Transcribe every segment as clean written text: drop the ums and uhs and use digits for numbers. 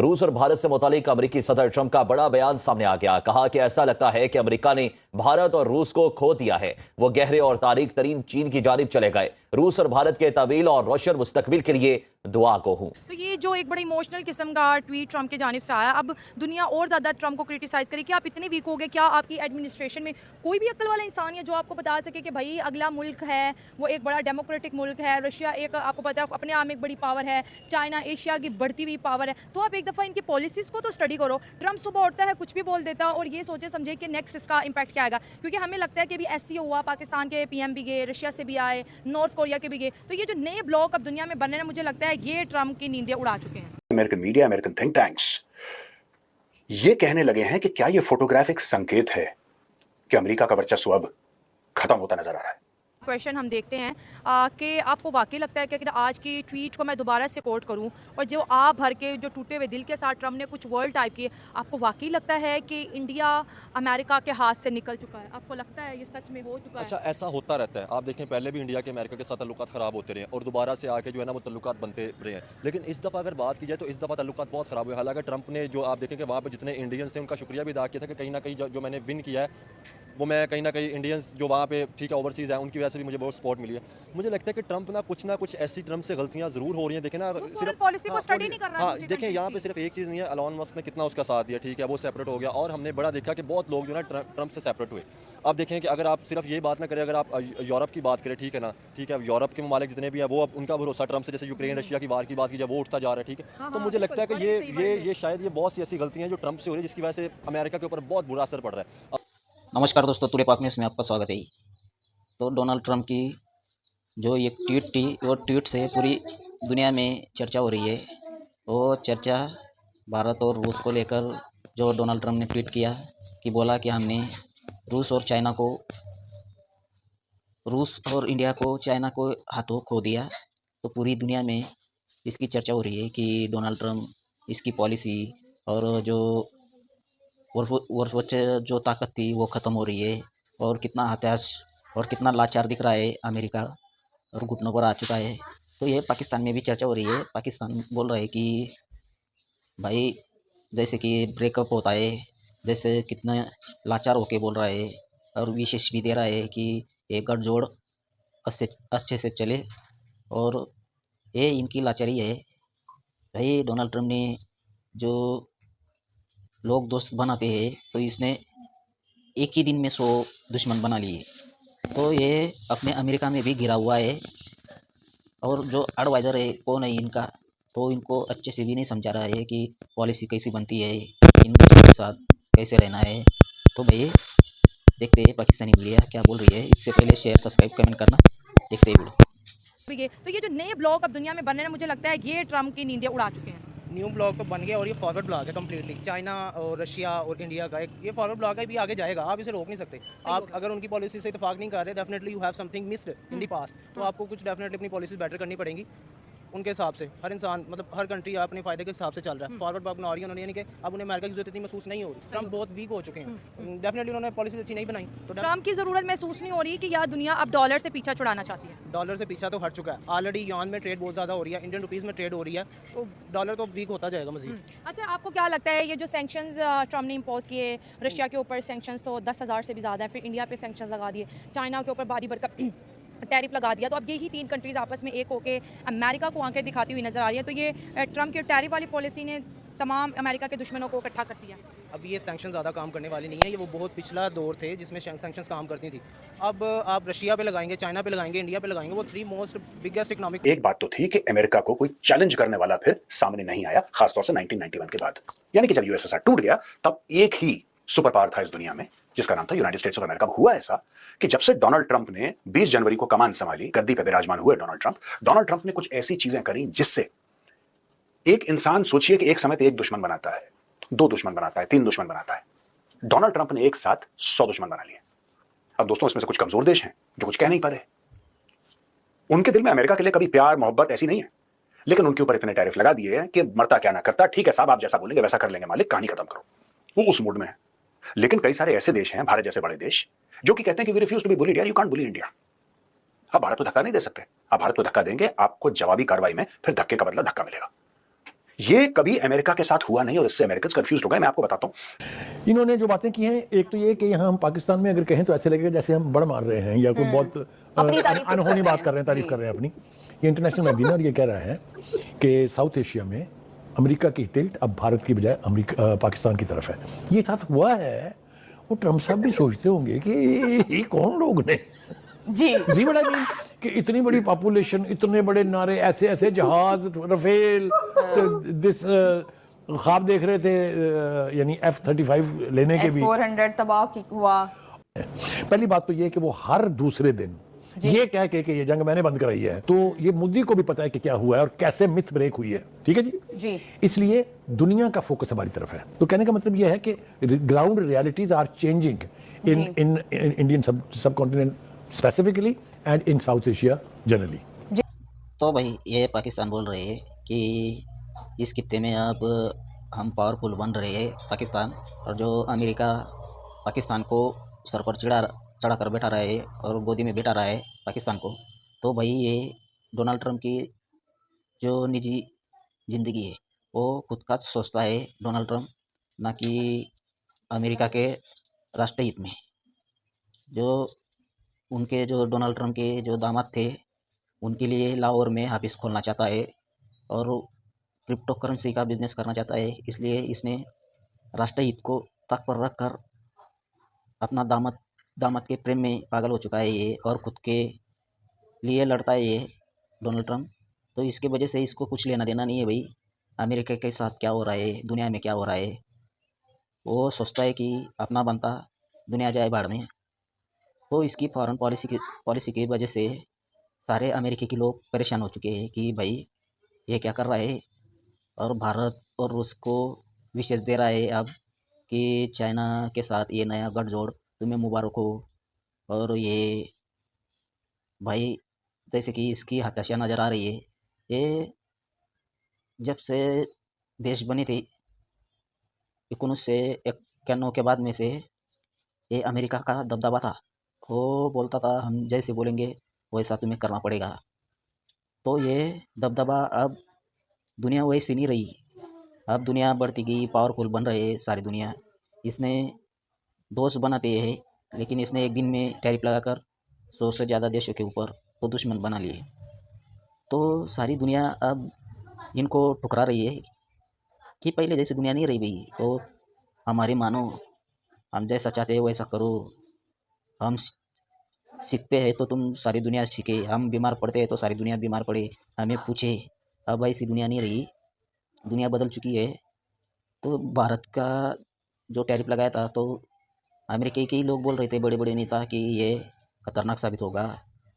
रूस और भारत से मुतालिक अमेरिकी सदर ट्रंप का बड़ा बयान सामने आ गया। कहा कि ऐसा लगता है कि अमेरिका ने भारत और रूस को खो दिया है। वो गहरे और तारीख तरीन चीन की जानिब चले गए। रूस और भारत के तवील और रोशन मुस्तकबिल के लिए दुआ को हूं। तो ये जो एक बड़ी इमोशनल किस्म का ट्वीट ट्रंप की जानिब से आया, अब दुनिया और ज़्यादा ट्रंप को क्रिटिसाइज़ करे कि आप इतने वीक हो गए। क्या आपकी एडमिनिस्ट्रेशन में कोई भी अक्ल वाला इंसान है जो आपको बता सके कि भाई अगला मुल्क है वो एक बड़ा डेमोक्रेटिक मुल्क है, रशिया एक आपको पता है अपने आप में एक बड़ी पावर है, चाइना एशिया की बढ़ती हुई पावर है। तो आप एक दफ़ा इनकी पॉलिसीज़ को तो स्टडी करो। ट्रंप सुबह उठता है कुछ भी बोल देता और ये सोचे समझे कि नेक्स्ट इसका इम्पैक्ट क्या आएगा, क्योंकि हमें लगता है कि अभी SCO हुआ, पाकिस्तान के PM भी गए, रशिया से भी आए, नॉर्थ कोरिया के भी गए। तो ये जो नए ब्लॉक अब दुनिया में बन रहे हैं, मुझे लगता है ये ट्रंप की नींदें उड़ा चुके हैं। American media, American think tanks ये कहने लगे हैं कि क्या ये फोटोग्राफ एक संकेत है कि अमेरिका का वर्चस्व अब खत्म होता नजर आ रहा है। क्वेश्चन हम देखते हैं कि आपको वाकई लगता है कि अगर आज की ट्वीट को मैं दोबारा से कोट करूं और जो आप भर के जो टूटे हुए दिल के साथ ट्रम्प ने कुछ वर्ड टाइप किए, आपको वाकई लगता है कि इंडिया अमेरिका के हाथ से निकल चुका है? आपको लगता है ये सच में हो चुका है? अच्छा, ऐसा होता रहता है। आप देखें, पहले भी इंडिया के अमेरिका के साथ ताल्लुकात ख़राब होते रहे हैं और दोबारा से आके जो है ना वो ताल्लुकात बनते रहे हैं। लेकिन इस दफ़ा अगर बात की जाए तो इस दफ़ा ताल्लुकात बहुत ख़राब हुए। हालांकि ट्रंप ने जो आप देखें कि वहाँ पर जितने इंडियंस थे उनका शुक्रिया भी अदा किया था कि कहीं ना कहीं जो मैंने विन किया है वो मैं कहीं ना कहीं इंडियंस जो वहाँ पे ठीक है ओवरसीज़ है उनकी वजह से भी मुझे बहुत सपोर्ट मिली है। मुझे लगता है कि ट्रंप ना कुछ ऐसी ट्रंप से गलतियाँ ज़रूर हो रही हैं। देखें ना, सिर्फ पॉलिसी को स्टडी नहीं कर रहा। हाँ, देखें यहाँ पे सिर्फ एक चीज़ नहीं है, एलन मस्क ने कितना उसका साथ दिया, ठीक है वो सेपरेट हो गया और हमने बड़ा देखा कि बहुत लोग जो ना ट्रंप से सेपरेट हुए। अब देखें कि अगर आप सिर्फ ये बात ना करें, अगर आप यूरोप की बात करें, ठीक है ना, ठीक है यूरोप के ममालिक जितने भी हैं वो अब उनका भरोसा ट्रंप से, जैसे यूक्रेन रशिया की वार की बात की जाए, वो उठता जा रहा है, ठीक है। तो मुझे लगता है कि ये शायद ये बहुत सी ऐसी गलतियाँ हैं जो ट्रंप से हो रही है जिसकी वजह से अमेरिका के ऊपर बहुत बुरा असर पड़ रहा है। नमस्कार दोस्तों, तुले पाक न्यूज़ में आपका स्वागत है। तो डोनाल्ड ट्रंप की जो ये ट्वीट थी, वो ट्वीट से पूरी दुनिया में चर्चा हो रही है। वो चर्चा भारत और रूस को लेकर जो डोनाल्ड ट्रंप ने ट्वीट किया कि बोला कि हमने रूस और इंडिया को चाइना को हाथों खो दिया। तो पूरी दुनिया में इसकी चर्चा हो रही है कि डोनाल्ड ट्रंप, इसकी पॉलिसी और जो वर्चस्व जो ताकत थी वो ख़त्म हो रही है और कितना हताश और कितना लाचार दिख रहा है अमेरिका और घुटनों पर आ चुका है। तो ये पाकिस्तान में भी चर्चा हो रही है। पाकिस्तान बोल रहा है कि भाई जैसे कि ब्रेकअप होता है, जैसे कितना लाचार होके बोल रहा है और विशेष भी दे रहा है कि ये गठजोड़ अच्छे से चले। और ये इनकी लाचारी है। भाई डोनाल्ड ट्रंप ने जो लोग दोस्त बनाते हैं तो इसने एक ही दिन में 100 दुश्मन बना लिए। तो ये अपने अमेरिका में भी घिरा हुआ है और जो एडवाइज़र है कौन है इनका, तो इनको अच्छे से भी नहीं समझा रहा है कि पॉलिसी कैसी बनती है, इन देशों के साथ कैसे रहना है। तो भाई देखते हैं पाकिस्तानी मीडिया क्या बोल रही है। इससे पहले शेयर, सब्सक्राइब, कमेंट करना। देखते हैं वीडियो। तो ये जो नए ब्लॉक अब दुनिया में बन रहे हैं, मुझे लगता है ये ट्रंप की नींदें उड़ा चुके हैं। न्यू ब्लॉक तो बन गया और ये फॉरवर्ड ब्लॉक है कम्प्लीटली। चाइना और रशिया और इंडिया का एक ये फॉरवर्ड ब्लॉक है, भी आगे जाएगा, आप इसे रोक नहीं सकते। आप अगर उनकी पॉलिसी से इतफाक नहीं कर रहे, definitely you have something missed in the past. तो आपको कुछ डेफिनेटली अपनी पॉलिसी बेटर करनी पड़ेगी उनके हिसाब से। हर इंसान मतलब हर कंट्री अपने फायदे के हिसाब से चल रहा है। फॉरवर्ड ब्लॉक बना रही है उन्होंने, यानी कि अब उन्हें अमेरिका की जरूरत इतनी महसूस नहीं हो रही। ट्रंप बहुत वीक हो चुके हैं, डेफिनेटली उन्होंने पॉलिसी अच्छी नहीं बनाई। तो ट्रंप की ज़रूरत महसूस नहीं हो रही कि या दुनिया अब डॉलर से पीछा छुड़ाना चाहती है? डॉलर से पीछा तो हट चुका है ऑलरेडी। युआन में ट्रेड बहुत ज़्यादा हो रही है, इंडियन रुपीज़ में ट्रेड हो रही है, तो डॉलर तो वीक होता जाएगा मजीद। अच्छा, आपको क्या लगता है ये जो सैंक्शंस ट्रंप ने इम्पोज किए, रशिया के ऊपर सैंक्शंस तो 10,000 से भी ज़्यादा है, फिर इंडिया पे सैंक्शंस लगा दिए, चाइना के ऊपर बारी भरकम टैरिफ लगा दिया, तो अब यही 3 कंट्रीज़ आपस में एक होकर अमेरिका को आंखें दिखाती हुई नजर आ रही है। तो ये ट्रंप की टैरिफ वाली पॉलिसी ने तमाम अमेरिका के दुश्मनों को इकट्ठा कर दिया। अब ये सैंक्शन ज़्यादा काम करने वाली नहीं है, ये वो बहुत पिछला दौर थे जिसमें सैंक्शंस काम करती थी। अब आप रशिया पे लगाएंगे, चाइना पे लगाएंगे, इंडिया पे लगाएंगे, वो 3 मोस्ट बिगेस्ट इकोनॉमिक। एक बात तो थी कि अमेरिका को कोई चैलेंज करने वाला फिर सामने नहीं आया, खासतौर से 1991 के बाद। यानी कि जब यूएसएसआर टूट गया तब एक ही सुपर पावर था इस दुनिया में जिसका नाम था यूनाइटेड स्टेट्स ऑफ अमेरिका। हुआ ऐसा कि जब से डोनाल्ड ट्रंप ने 20 जनवरी को कमान संभाली, गद्दी पे विराजमान हुए डोनाल्ड ट्रंप ने कुछ ऐसी चीजें करी जिससे एक इंसान, सोचिए कि एक समय पे एक दुश्मन बनाता है, 2 दुश्मन बनाता है, 3 दुश्मन बनाता है। डोनाल्ड ट्रंप ने एक साथ 100 दुश्मन बना लिए। अब दोस्तों, इसमें से कुछ कमजोर देश हैं जो कुछ कह नहीं पा रहे। उनके दिल में अमेरिका के लिए कभी प्यार मोहब्बत ऐसी नहीं है, लेकिन उनके ऊपर इतने टैरिफ लगा दिए हैं कि मरता क्या ना करता, ठीक है साहब आप जैसा बोलेंगे वैसा कर लेंगे मालिक, कहानी खत्म करो। वो उस मूड में है। लेकिन कई सारे ऐसे देश हैं, भारत जैसे बड़े देश, जो कि कहते हैं कि we refuse to be bullied, यार यू कांट बुली इंडिया। अब भारत को धक्का नहीं दे सकते। अब भारत को धक्का देंगे, आपको जवाबी कार्रवाई में फिर धक्के का बदला धक्का मिलेगा। ये कभी अमेरिका के साथ हुआ नहीं और इससे अमेरिकन कंफ्यूज हो गए। मैं आपको बताता हूं, इन्होंने जो बातें की हैं, एक तो ये कि यहाँ हम पाकिस्तान में अगर कहें तो ऐसे लगेगा जैसे हम बड़ मार रहे हैं या कोई बहुत अपनी तारीफ कर अनहोनी रहे बात हैं। कर रहे हैं, तारीफ जी। कर रहे हैं अपनी। ये इंटरनेशनल मैगजीन है और ये कह रहा है कि साउथ एशिया में अमेरिका की टिल्ट अब भारत की बजाय पाकिस्तान की तरफ है। ये साथ हुआ है, वो ट्रम्प साहब भी सोचते होंगे कि ये कौन लोग ने जी जी बड़ा मीन कि इतनी बड़ी पॉपुलेशन, इतने बड़े नारे, ऐसे ऐसे जहाज, रफेल, दिस ख्वाब देख रहे थे, यानी F-35 लेने के भी। S-400 तबाह हुआ। पहली बात तो ये कि वो हर दूसरे दिन ये कह के कि ये जंग मैंने बंद कराई है, तो ये मोदी को भी पता है कि क्या हुआ है और कैसे मिथ ब्रेक हुई है। ठीक है जी जी। इसलिए दुनिया का फोकस हमारी तरफ है। तो कहने का मतलब ये है कि ground realities are changing in Indian subcontinent specifically and in South Asia generally. तो भाई ये पाकिस्तान बोल रहे हैं कि इस खित्ते में अब हम पावरफुल बन रहे हैं पाकिस्तान, और जो अमेरिका पाकिस्तान को सर पर चढ़ा कर बैठा रहा है और गोदी में बैठा रहा है पाकिस्तान को। तो भाई ये डोनाल्ड ट्रंप की जो निजी ज़िंदगी है वो खुद का सोचता है डोनाल्ड ट्रंप, ना कि अमेरिका के राष्ट्रीय हित में। जो उनके जो डोनाल्ड ट्रंप के जो दामाद थे, उनके लिए लाहौर में ऑफिस खोलना चाहता है और क्रिप्टो करेंसी का बिजनेस करना चाहता है। इसलिए इसने राष्ट्रीय हित को ताक पर रख कर अपना दामाद के प्रेम में पागल हो चुका है ये, और खुद के लिए लड़ता है ये डोनाल्ड ट्रंप। तो इसके वजह से इसको कुछ लेना देना नहीं है भाई अमेरिका के साथ क्या हो रहा है, दुनिया में क्या हो रहा है। वो सोचता है कि अपना बनता दुनिया जाए भाड़ में। तो इसकी फॉरेन पॉलिसी की वजह से सारे अमेरिकी के लोग परेशान हो चुके हैं कि भाई ये क्या कर रहा है, और भारत और रूस को विशेष दे रहा है अब कि चाइना के साथ ये नया गठजोड़ तुम्हें मुबारक हो। और ये भाई जैसे कि इसकी हताशा नज़र आ रही है। ये जब से देश बने थे 1991 के बाद में से ये अमेरिका का दबदबा था। वो बोलता था हम जैसे बोलेंगे वैसा तुम्हें करना पड़ेगा। तो ये दबदबा अब दुनिया वैसी नहीं रही। अब दुनिया बढ़ती गई, पावरफुल बन रहे सारी दुनिया। इसने दोस्त बनाते हैं, लेकिन इसने एक दिन में टैरिफ लगाकर 100 से ज़्यादा देशों के ऊपर तो दुश्मन बना लिए। तो सारी दुनिया अब इनको ठुकरा रही है कि पहले जैसी दुनिया नहीं रही भाई। तो हमारी मानो, हम जैसा चाहते हैं वैसा करो, हम सीखते हैं तो तुम सारी दुनिया सीखे, हम बीमार पड़ते हैं तो सारी दुनिया बीमार पड़े, हमें पूछे। अब ऐसी दुनिया नहीं रही, दुनिया बदल चुकी है। तो भारत का जो टैरिफ लगाया था, तो अमेरिका के ही लोग बोल रहे थे, बड़े बड़े नेता, कि ये खतरनाक साबित होगा।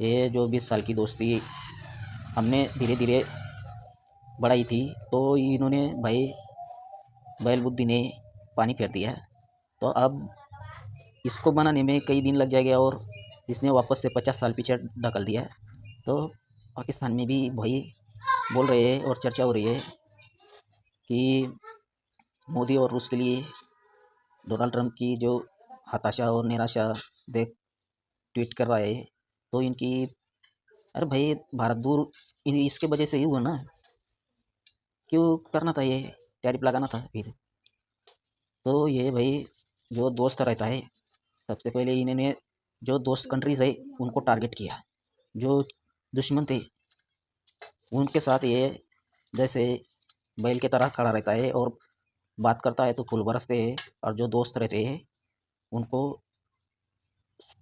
ये जो 20 साल की दोस्ती हमने धीरे धीरे बढ़ाई थी, तो इन्होंने भाई बैल बुद्धि ने पानी फेर दिया। तो अब इसको बनाने में कई दिन लग जाएगा और इसने वापस से 50 साल पीछे ढकल दिया। तो पाकिस्तान में भी भाई बोल रहे हैं और चर्चा हो रही है कि मोदी और रूस के लिए डोनाल्ड ट्रंप की जो हताशा और निराशा देख ट्वीट कर रहा है, तो इनकी, अरे भाई भारत दूर इसके वजह से ही हुआ ना, क्यों करना था ये टैरिफ लगाना था फिर। तो ये भाई जो दोस्त रहता है, सबसे पहले इन्होंने जो दोस्त कंट्रीज़ है उनको टारगेट किया, जो दुश्मन थे उनके साथ ये जैसे बैल की तरह खड़ा रहता है और बात करता है तो फूल बरसते हैं, और जो दोस्त रहते हैं उनको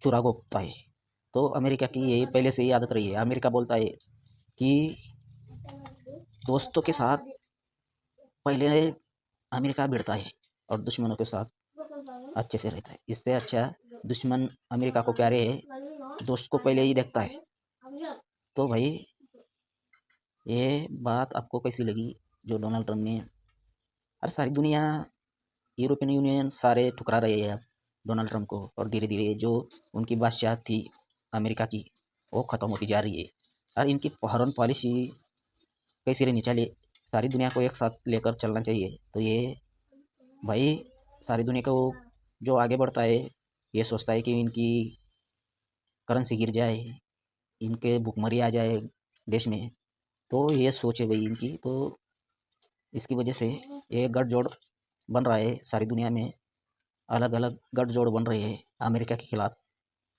चुरा घोंपता है। तो अमेरिका की ये पहले से ही आदत रही है। अमेरिका बोलता है कि दोस्तों के साथ पहले अमेरिका भिड़ता है और दुश्मनों के साथ अच्छे से रहता है। इससे अच्छा दुश्मन अमेरिका को प्यारे है, दोस्त को पहले ही देखता है। तो भाई ये बात आपको कैसी लगी जो डोनाल्ड ट्रंप ने, अरे सारी दुनिया, यूरोपियन यूनियन सारे ठुकरा रहे हैं अब डोनाल्ड ट्रंप को, और धीरे धीरे जो उनकी बादशाह थी अमेरिका की वो ख़त्म होती जा रही है। और इनकी फॉरेन पॉलिसी कैसी रहनी चाहिए, सारी दुनिया को एक साथ लेकर चलना चाहिए। तो ये भाई सारी दुनिया को जो आगे बढ़ता है ये सोचता है कि इनकी करेंसी गिर जाए, इनके भुखमरी आ जाए देश में। तो ये सोच है भाई इनकी। तो इसकी वजह से ये गठजोड़ बन रहा है सारी दुनिया में, अलग अलग गठजोड़ बन रही है अमेरिका के खिलाफ।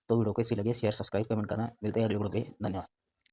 तो वीडियो को इसी लगे शेयर सब्सक्राइब कमेंट करना। मिलते हैं अगले वीडियो पे। धन्यवाद।